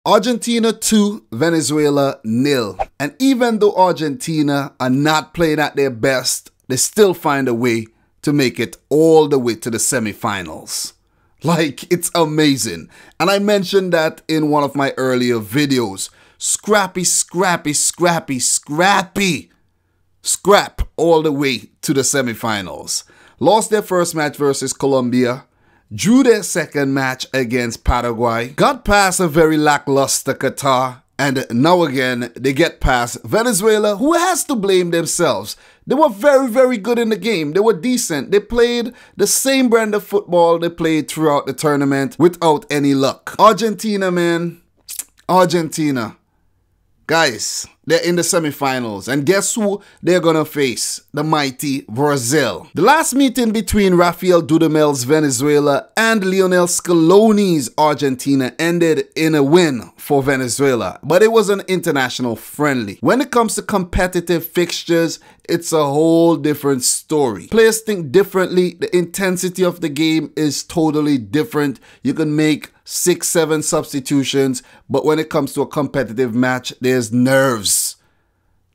Argentina 2, Venezuela 0. And even though Argentina are not playing at their best, they still find a way to make it all the way to the semifinals. Like, it's amazing. And I mentioned that in one of my earlier videos. Scrappy, scrappy, scrappy, scrappy. Scrap all the way to the semifinals. Lost their first match versus Colombia. Drew their second match against Paraguay. Got past a very lackluster Qatar. And now again, they get past Venezuela, who has to blame themselves. They were very, very good in the game. They were decent. They played the same brand of football they played throughout the tournament without any luck. Argentina, man. Argentina. Guys, they're in the semifinals. And guess who they're gonna face? The mighty Brazil. The last meeting between Rafael Dudamel's Venezuela and Lionel Scaloni's Argentina ended in a win for Venezuela. But it was an international friendly. When it comes to competitive fixtures, it's a whole different story. Players think differently. The intensity of the game is totally different. You can make 6, 7 substitutions, but when it comes to a competitive match, there's nerves.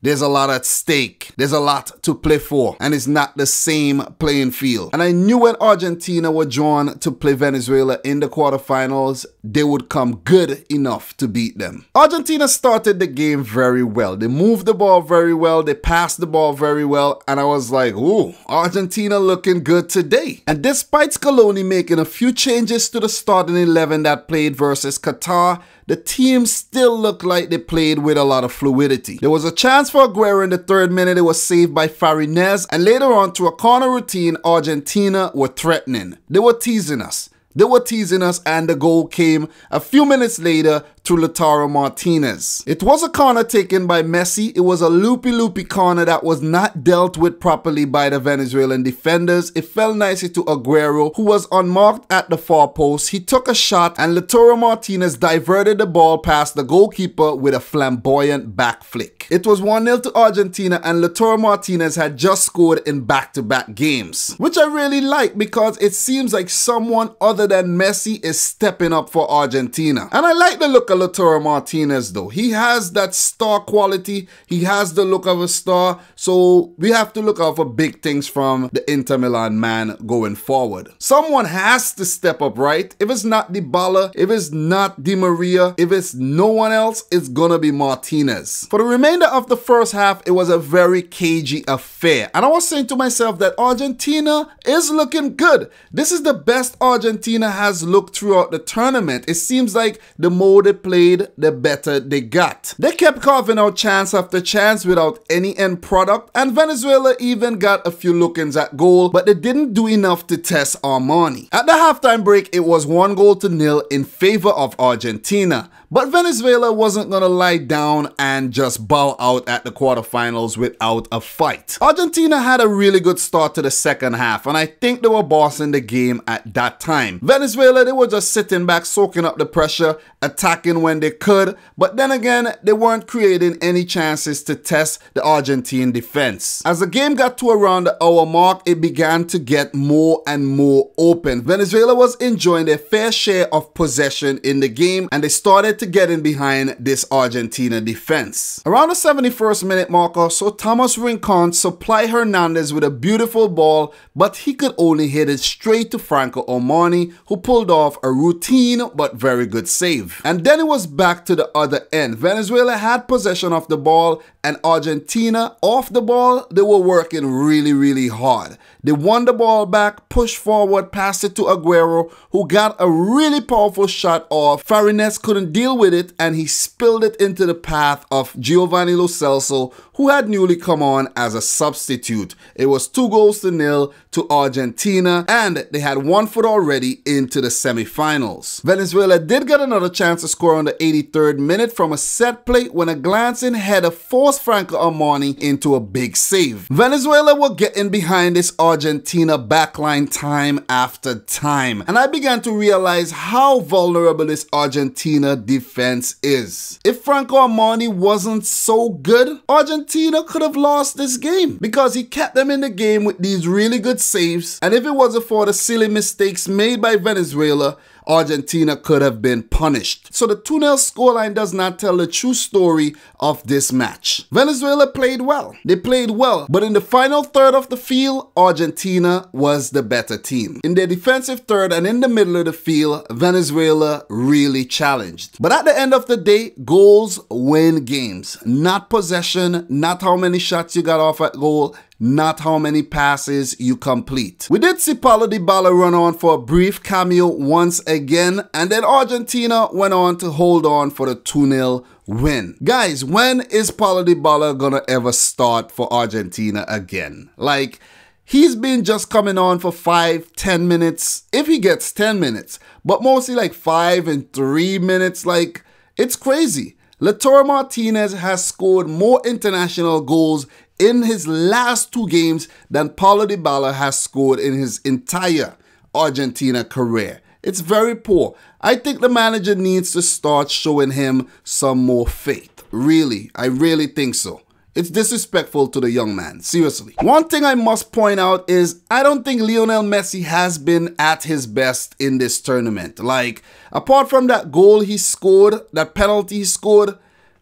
There's a lot at stake. There's a lot to play for. And it's not the same playing field. And I knew when Argentina were drawn to play Venezuela in the quarterfinals, they would come good enough to beat them. Argentina started the game very well. They moved the ball very well. They passed the ball very well. And I was like, ooh, Argentina looking good today. And despite Scaloni making a few changes to the starting 11 that played versus Qatar, the team still looked like they played with a lot of fluidity. There was a chance for Aguero in the 3rd minute. It was saved by Farinez. And later on, through a corner routine, Argentina were threatening. They were teasing us. They were teasing us, and the goal came a few minutes later through Lautaro Martinez. It was a corner taken by Messi. It was a loopy corner that was not dealt with properly by the Venezuelan defenders. It fell nicely to Aguero, who was unmarked at the far post. He took a shot, and Lautaro Martinez diverted the ball past the goalkeeper with a flamboyant back flick. It was 1-0 to Argentina, and Lautaro Martinez had just scored in back-to-back games, which I really like because it seems like someone other than Messi is stepping up for Argentina. And I like the look of Lautaro Martinez though. He has that star quality. He has the look of a star. So we have to look out for big things from the Inter Milan man going forward. Someone has to step up, right? If it's not Dybala, if it's not Di Maria, if it's no one else, it's gonna be Martinez. For the remainder of the first half, it was a very cagey affair. And I was saying to myself that Argentina is looking good. This is the best Argentina has looked throughout the tournament. It seems like the more they played, the better they got. They kept carving out chance after chance without any end product, and Venezuela even got a few look-ins at goal, but they didn't do enough to test Armani. At the halftime break, it was 1-0 in favor of Argentina. But Venezuela wasn't gonna lie down and just bow out at the quarterfinals without a fight. Argentina had a really good start to the second half, and I think they were bossing the game at that time. Venezuela, they were just sitting back, soaking up the pressure, attacking when they could, but then again, they weren't creating any chances to test the Argentine defense. As the game got to around the hour mark, it began to get more and more open. Venezuela was enjoying their fair share of possession in the game, and they started to get in behind this Argentina defense. Around the 71st minute marker, so Thomas Rincon supplied Hernandez with a beautiful ball, but he could only hit it straight to Franco Armani, who pulled off a routine but very good save. And then it was back to the other end. Venezuela had possession of the ball, and Argentina off the ball, they were working really hard. They won the ball back, pushed forward, passed it to Aguero, who got a really powerful shot off. Farinez couldn't deal with it, and he spilled it into the path of Giovanni Lo Celso, who had newly come on as a substitute. It was 2-0 to Argentina, and they had 1 foot already into the semifinals. Venezuela did get another chance to score on the 83rd minute from a set play when a glancing header forced Franco Armani into a big save. Venezuela were getting behind this Argentina backline time after time, and I began to realize how vulnerable this Argentina defense is. If Franco Armani wasn't so good, Argentina could have lost this game because he kept them in the game with these really good saves, and if it wasn't for the silly mistakes made by Venezuela, Argentina could have been punished. So the 2-0 scoreline does not tell the true story of this match. Venezuela played well. They played well, but in the final third of the field, Argentina was the better team. In their defensive third and in the middle of the field, Venezuela really challenged. But at the end of the day, goals win games. Not possession, not how many shots you got off at goal, not how many passes you complete. We did see Paulo Dybala run on for a brief cameo once again, and then Argentina went on to hold on for the 2-0 win. Guys, when is Paulo Dybala gonna ever start for Argentina again? Like, he's been just coming on for 5-10 minutes, if he gets 10 minutes, but mostly like 5 and 3 minutes. Like, it's crazy. Lautaro Martinez has scored more international goals in his last 2 games than Paulo Dybala has scored in his entire Argentina career. It's very poor. I think the manager needs to start showing him some more faith. Really, I really think so. It's disrespectful to the young man, seriously. One thing I must point out is I don't think Lionel Messi has been at his best in this tournament. Like, apart from that goal he scored, that penalty he scored,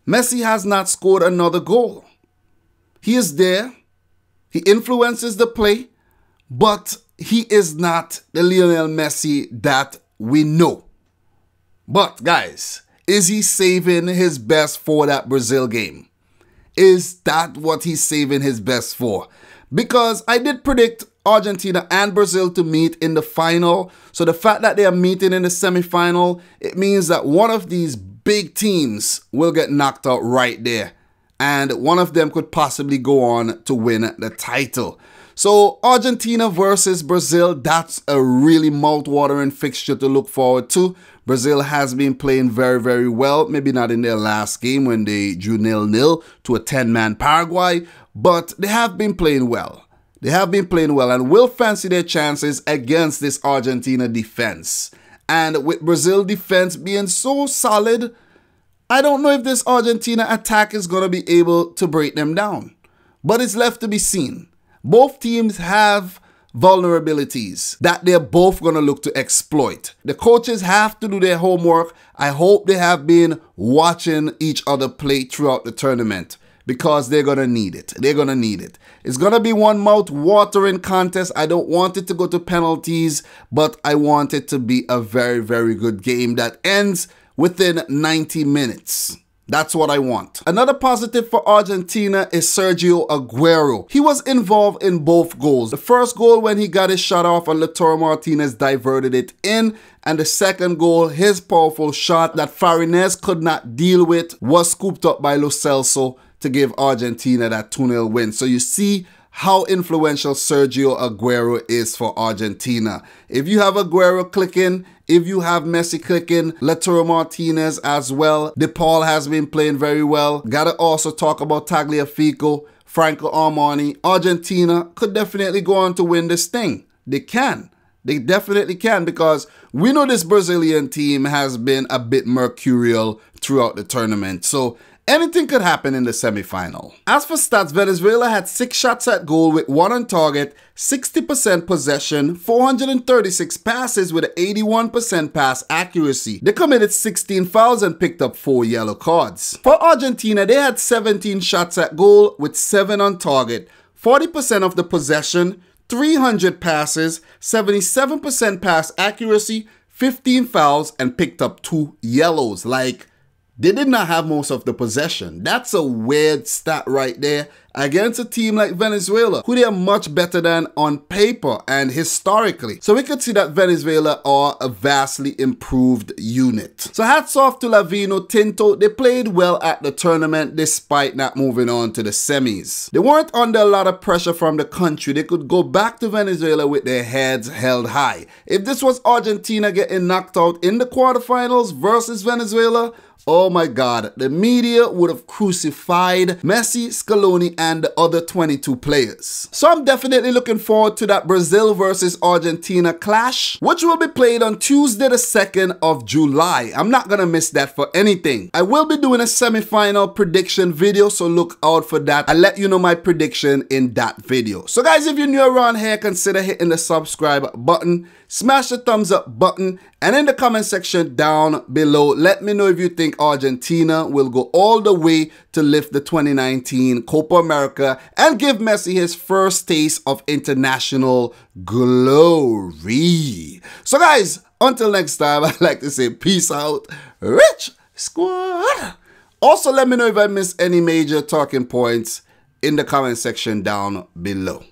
Messi has not scored another goal. He is there, he influences the play, but he is not the Lionel Messi that we know. But guys, is he saving his best for that Brazil game? Is that what he's saving his best for? Because I did predict Argentina and Brazil to meet in the final. So the fact that they are meeting in the semi-final, it means that one of these big teams will get knocked out right there. And one of them could possibly go on to win the title. So Argentina versus Brazil, that's a really mouth-watering fixture to look forward to. Brazil has been playing very, very well. Maybe not in their last game when they drew 0-0 to a 10-man Paraguay, but they have been playing well. They have been playing well and will fancy their chances against this Argentina defense. And with Brazil defense being so solid, I don't know if this Argentina attack is going to be able to break them down. But it's left to be seen. Both teams have vulnerabilities that they're both going to look to exploit. The coaches have to do their homework. I hope they have been watching each other play throughout the tournament because they're going to need it. They're going to need it. It's going to be one mouth-watering contest. I don't want it to go to penalties, but I want it to be a very, very good game that ends within 90 minutes. That's what I want. Another positive for Argentina is Sergio Aguero. He was involved in both goals. The first goal when he got his shot off and Lautaro Martinez diverted it in. And the second goal, his powerful shot that Farinez could not deal with, was scooped up by Lo Celso to give Argentina that 2-0 win. So you see how influential Sergio Aguero is for Argentina. If you have Aguero clicking, if you have Messi clicking, Lautaro Martinez as well. De Paul has been playing very well. Gotta also talk about Tagliafico, Franco Armani. Argentina could definitely go on to win this thing. They can. They definitely can, because we know this Brazilian team has been a bit mercurial throughout the tournament. So anything could happen in the semi-final. As for stats, Venezuela had 6 shots at goal with 1 on target, 60% possession, 436 passes with an 81% pass accuracy. They committed 16 fouls and picked up 4 yellow cards. For Argentina, they had 17 shots at goal with 7 on target, 40% of the possession, 300 passes, 77% pass accuracy, 15 fouls, and picked up 2 yellows. Like, they did not have most of the possession. That's a weird stat right there against a team like Venezuela, who they are much better than on paper and historically. So we could see that Venezuela are a vastly improved unit. So hats off to La Vino Tinto. They played well at the tournament despite not moving on to the semis. They weren't under a lot of pressure from the country. They could go back to Venezuela with their heads held high. If this was Argentina getting knocked out in the quarterfinals versus Venezuela, oh my God, the media would have crucified Messi, Scaloni, and the other 22 players. So I'm definitely looking forward to that Brazil versus Argentina clash, which will be played on Tuesday the 2nd of July. I'm not gonna miss that for anything. I will be doing a semi-final prediction video, so look out for that. I'll let you know my prediction in that video. So guys, if you're new around here, consider hitting the subscribe button. smash the thumbs up button, and in the comment section down below, let me know if you think Argentina will go all the way to lift the 2019 Copa America and give Messi his first taste of international glory. So guys, until next time, I'd like to say peace out, Rich Squad. Also, let me know if I missed any major talking points in the comment section down below.